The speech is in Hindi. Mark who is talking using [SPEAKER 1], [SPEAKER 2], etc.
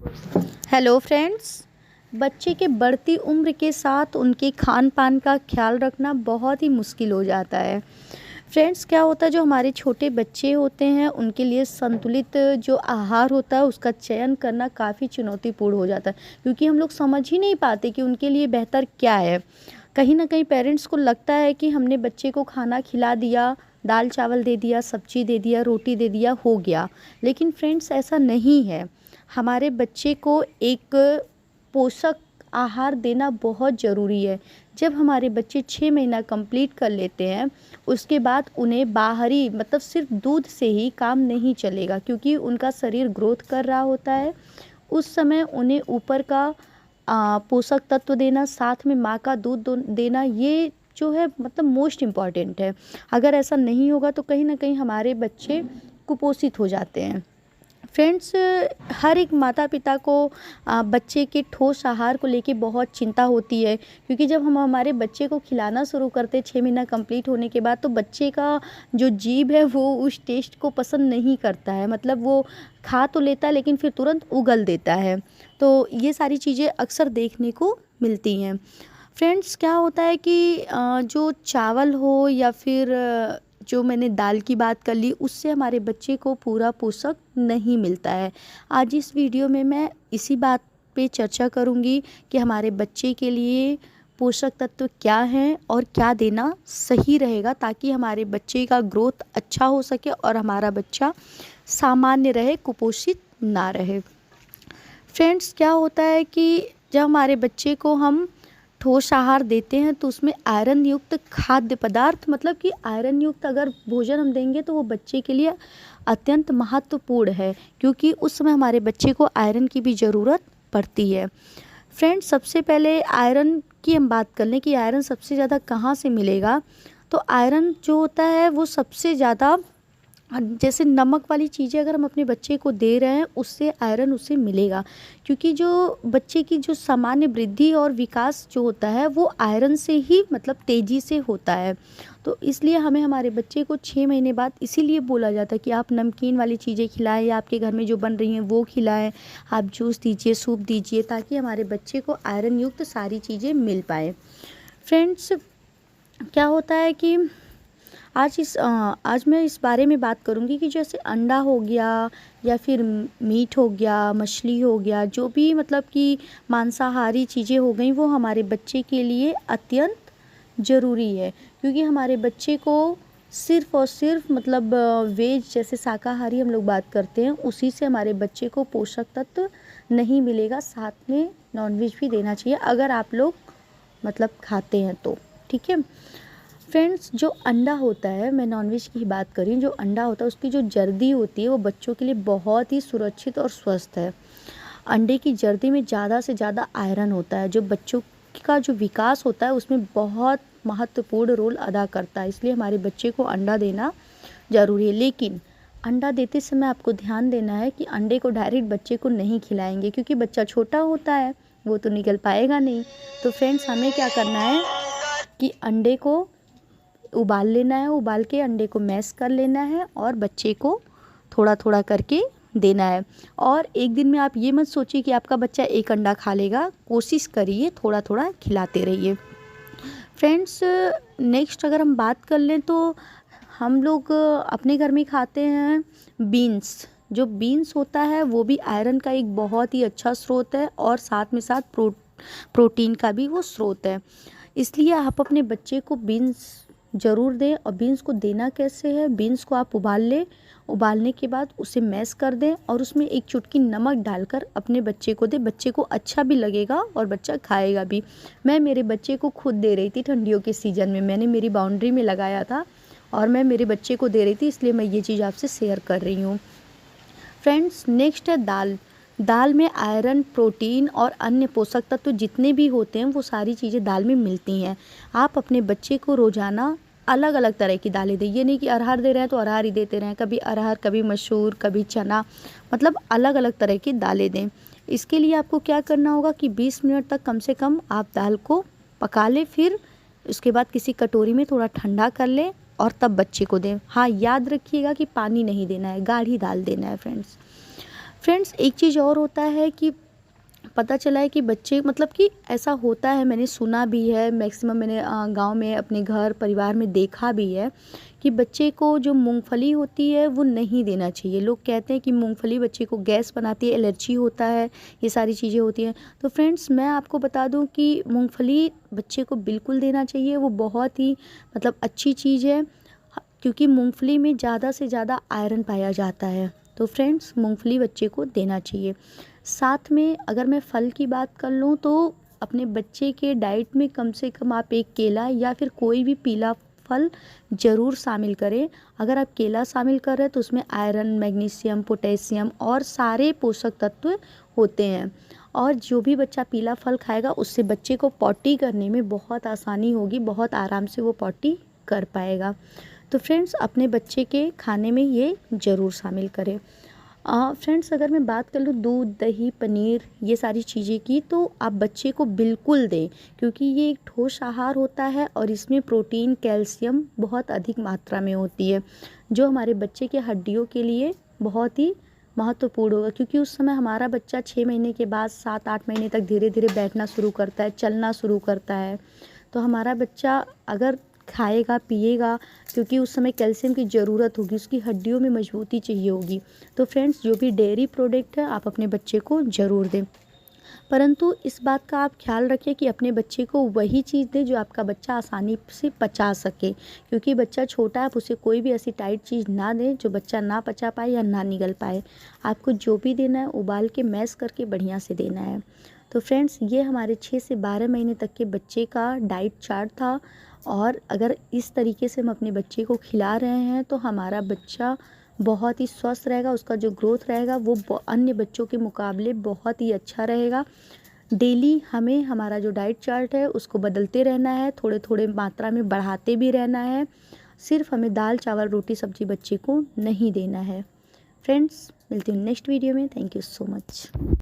[SPEAKER 1] Hello friends. बच्चे के बढ़ती उम्र के साथ उनके खान पान का ख्याल रखना बहुत ही मुश्किल हो जाता है। फ्रेंड्स, क्या होता है, जो हमारे छोटे बच्चे होते हैं उनके लिए संतुलित जो आहार होता है उसका चयन करना काफ़ी चुनौतीपूर्ण हो जाता है, क्योंकि हम लोग समझ ही नहीं पाते कि उनके लिए बेहतर क्या है। कहीं ना कहीं पेरेंट्स को लगता है कि हमने बच्चे को खाना खिला दिया, दाल चावल दे दिया, सब्जी दे दिया, रोटी दे दिया, हो गया। लेकिन फ्रेंड्स, ऐसा नहीं है। हमारे बच्चे को एक पोषक आहार देना बहुत ज़रूरी है। जब हमारे बच्चे 6 महीना कंप्लीट कर लेते हैं, उसके बाद उन्हें बाहरी मतलब सिर्फ दूध से ही काम नहीं चलेगा, क्योंकि उनका शरीर ग्रोथ कर रहा होता है। उस समय उन्हें ऊपर का पोषक तत्व देना, साथ में माँ का दूध देना, ये जो है मतलब मोस्ट इम्पॉर्टेंट है। अगर ऐसा नहीं होगा तो कहीं ना कहीं हमारे बच्चे कुपोषित हो जाते हैं। फ्रेंड्स, हर एक माता पिता को बच्चे के ठोस आहार को लेके बहुत चिंता होती है, क्योंकि जब हम हमारे बच्चे को खिलाना शुरू करते हैं 6 महीना कंप्लीट होने के बाद, तो बच्चे का जो जीभ है वो उस टेस्ट को पसंद नहीं करता है। मतलब वो खा तो लेता है लेकिन फिर तुरंत उगल देता है। तो ये सारी चीज़ें अक्सर देखने को मिलती हैं। फ्रेंड्स, क्या होता है कि जो चावल हो या फिर जो मैंने दाल की बात कर ली, उससे हमारे बच्चे को पूरा पोषक नहीं मिलता है। आज इस वीडियो में मैं इसी बात पे चर्चा करूंगी कि हमारे बच्चे के लिए पोषक तत्व क्या हैं और क्या देना सही रहेगा, ताकि हमारे बच्चे का ग्रोथ अच्छा हो सके और हमारा बच्चा सामान्य रहे, कुपोषित ना रहे। फ्रेंड्स, क्या होता है कि जब हमारे बच्चे को हम ठोस आहार देते हैं तो उसमें आयरन युक्त खाद्य पदार्थ, मतलब कि आयरन युक्त अगर भोजन हम देंगे तो वो बच्चे के लिए अत्यंत महत्वपूर्ण है, क्योंकि उस समय हमारे बच्चे को आयरन की भी ज़रूरत पड़ती है। फ्रेंड्स, सबसे पहले आयरन की हम बात कर लें कि आयरन सबसे ज़्यादा कहाँ से मिलेगा। तो आयरन जो होता है वो सबसे ज़्यादा, जैसे नमक वाली चीज़ें अगर हम अपने बच्चे को दे रहे हैं, उससे आयरन उसे मिलेगा, क्योंकि जो बच्चे की जो सामान्य वृद्धि और विकास जो होता है वो आयरन से ही मतलब तेज़ी से होता है। तो इसलिए हमें हमारे बच्चे को 6 महीने बाद इसीलिए बोला जाता है कि आप नमकीन वाली चीज़ें खिलाएं, या आपके घर में जो बन रही हैं वो खिलाएं, आप जूस दीजिए, सूप दीजिए, ताकि हमारे बच्चे को आयरन युक्त सारी चीज़ें मिल पाए। फ्रेंड्स, क्या होता है कि आज मैं इस बारे में बात करूंगी कि जैसे अंडा हो गया या फिर मीट हो गया, मछली हो गया, जो भी मतलब कि मांसाहारी चीज़ें हो गई, वो हमारे बच्चे के लिए अत्यंत ज़रूरी है। क्योंकि हमारे बच्चे को सिर्फ़ और सिर्फ मतलब वेज, जैसे शाकाहारी हम लोग बात करते हैं, उसी से हमारे बच्चे को पोषक तत्व नहीं मिलेगा। साथ में नॉनवेज भी देना चाहिए अगर आप लोग मतलब खाते हैं तो, ठीक है। फ्रेंड्स, जो अंडा होता है, मैं नॉनवेज की ही बात करी, जो अंडा होता है उसकी जो जर्दी होती है वो बच्चों के लिए बहुत ही सुरक्षित और स्वस्थ है। अंडे की जर्दी में ज़्यादा से ज़्यादा आयरन होता है, जो बच्चों का जो विकास होता है उसमें बहुत महत्वपूर्ण रोल अदा करता है। इसलिए हमारे बच्चे को अंडा देना ज़रूरी है। लेकिन अंडा देते समय आपको ध्यान देना है कि अंडे को डायरेक्ट बच्चे को नहीं खिलाएंगे, क्योंकि बच्चा छोटा होता है, वो तो निकल पाएगा नहीं। तो फ्रेंड्स, हमें क्या करना है कि अंडे को उबाल लेना है, उबाल के अंडे को मैश कर लेना है और बच्चे को थोड़ा थोड़ा करके देना है। और एक दिन में आप ये मत सोचिए कि आपका बच्चा एक अंडा खा लेगा, कोशिश करिए थोड़ा थोड़ा खिलाते रहिए। फ्रेंड्स, नेक्स्ट अगर हम बात कर लें तो हम लोग अपने घर में खाते हैं बीन्स। जो बीन्स होता है वो भी आयरन का एक बहुत ही अच्छा स्रोत है, और साथ में साथ प्रोटीन का भी वो स्रोत है। इसलिए आप अपने बच्चे को बीन्स ज़रूर दें। और बीन्स को देना कैसे है, बीन्स को आप उबाल लें, उबालने के बाद उसे मैश कर दें और उसमें एक चुटकी नमक डालकर अपने बच्चे को दें। बच्चे को अच्छा भी लगेगा और बच्चा खाएगा भी। मैं मेरे बच्चे को खुद दे रही थी ठंडियों के सीज़न में, मैंने मेरी बाउंड्री में लगाया था और मैं मेरे बच्चे को दे रही थी, इसलिए मैं ये चीज़ आपसे शेयर कर रही हूँ। फ्रेंड्स, नेक्स्ट है दाल। दाल में आयरन, प्रोटीन और अन्य पोषक तत्व जितने भी होते हैं वो सारी चीज़ें दाल में मिलती हैं। आप अपने बच्चे को रोज़ाना अलग अलग तरह की दालें दें। ये नहीं कि अरहर दे रहे हैं तो अरहर ही देते रहें, कभी अरहर, कभी मसूर, कभी चना, मतलब अलग अलग तरह की दालें दें। इसके लिए आपको क्या करना होगा कि 20 मिनट तक कम से कम आप दाल को पका लें, फिर उसके बाद किसी कटोरी में थोड़ा ठंडा कर लें और तब बच्चे को दें। हाँ, याद रखिएगा कि पानी नहीं देना है, गाढ़ी दाल देना है फ्रेंड्स। फ्रेंड्स एक चीज़ और होता है कि पता चला है कि बच्चे मतलब कि ऐसा होता है, मैंने सुना भी है, मैक्सिमम मैंने गांव में अपने घर परिवार में देखा भी है कि बच्चे को जो मूंगफली होती है वो नहीं देना चाहिए। लोग कहते हैं कि मूंगफली बच्चे को गैस बनाती है, एलर्जी होता है, ये सारी चीज़ें होती हैं। तो फ्रेंड्स मैं आपको बता दूं कि मूंगफली बच्चे को बिल्कुल देना चाहिए, वो बहुत ही मतलब अच्छी चीज़ है, क्योंकि मूंगफली में ज़्यादा से ज़्यादा आयरन पाया जाता है। तो फ्रेंड्स मूंगफली बच्चे को देना चाहिए। साथ में अगर मैं फल की बात कर लूँ तो अपने बच्चे के डाइट में कम से कम आप एक केला या फिर कोई भी पीला फल ज़रूर शामिल करें। अगर आप केला शामिल कर रहे हैं तो उसमें आयरन, मैग्नीशियम, पोटेशियम और सारे पोषक तत्व होते हैं। और जो भी बच्चा पीला फल खाएगा उससे बच्चे को पॉटी करने में बहुत आसानी होगी, बहुत आराम से वो पॉटी कर पाएगा। तो फ्रेंड्स अपने बच्चे के खाने में ये ज़रूर शामिल करें। फ्रेंड्स अगर मैं बात कर लूँ दूध, दही, पनीर ये सारी चीज़ें की, तो आप बच्चे को बिल्कुल दें, क्योंकि ये एक ठोस आहार होता है और इसमें प्रोटीन, कैल्शियम बहुत अधिक मात्रा में होती है, जो हमारे बच्चे के हड्डियों के लिए बहुत ही महत्वपूर्ण होगा। क्योंकि उस समय हमारा बच्चा 6 महीने के बाद 7-8 महीने तक धीरे धीरे बैठना शुरू करता है, चलना शुरू करता है। तो हमारा बच्चा अगर खाएगा पिएगा, क्योंकि उस समय कैल्शियम की ज़रूरत होगी, उसकी हड्डियों में मजबूती चाहिए होगी। तो फ्रेंड्स जो भी डेयरी प्रोडक्ट है आप अपने बच्चे को ज़रूर दें, परंतु इस बात का आप ख्याल रखें कि अपने बच्चे को वही चीज़ दें जो आपका बच्चा आसानी से पचा सके। क्योंकि बच्चा छोटा है, आप उसे कोई भी ऐसी टाइट चीज़ ना दें जो बच्चा ना पचा पाए या ना निगल पाए। आपको जो भी देना है उबाल के मैश करके बढ़िया से देना है। तो फ्रेंड्स ये हमारे 6 से 12 महीने तक के बच्चे का डाइट चार्ट था, और अगर इस तरीके से हम अपने बच्चे को खिला रहे हैं तो हमारा बच्चा बहुत ही स्वस्थ रहेगा, उसका जो ग्रोथ रहेगा वो अन्य बच्चों के मुकाबले बहुत ही अच्छा रहेगा। डेली हमें हमारा जो डाइट चार्ट है उसको बदलते रहना है, थोड़े थोड़े मात्रा में बढ़ाते भी रहना है। सिर्फ हमें दाल, चावल, रोटी, सब्जी बच्चे को नहीं देना है। फ्रेंड्स मिलती हूँ नेक्स्ट वीडियो में। Thank you so much.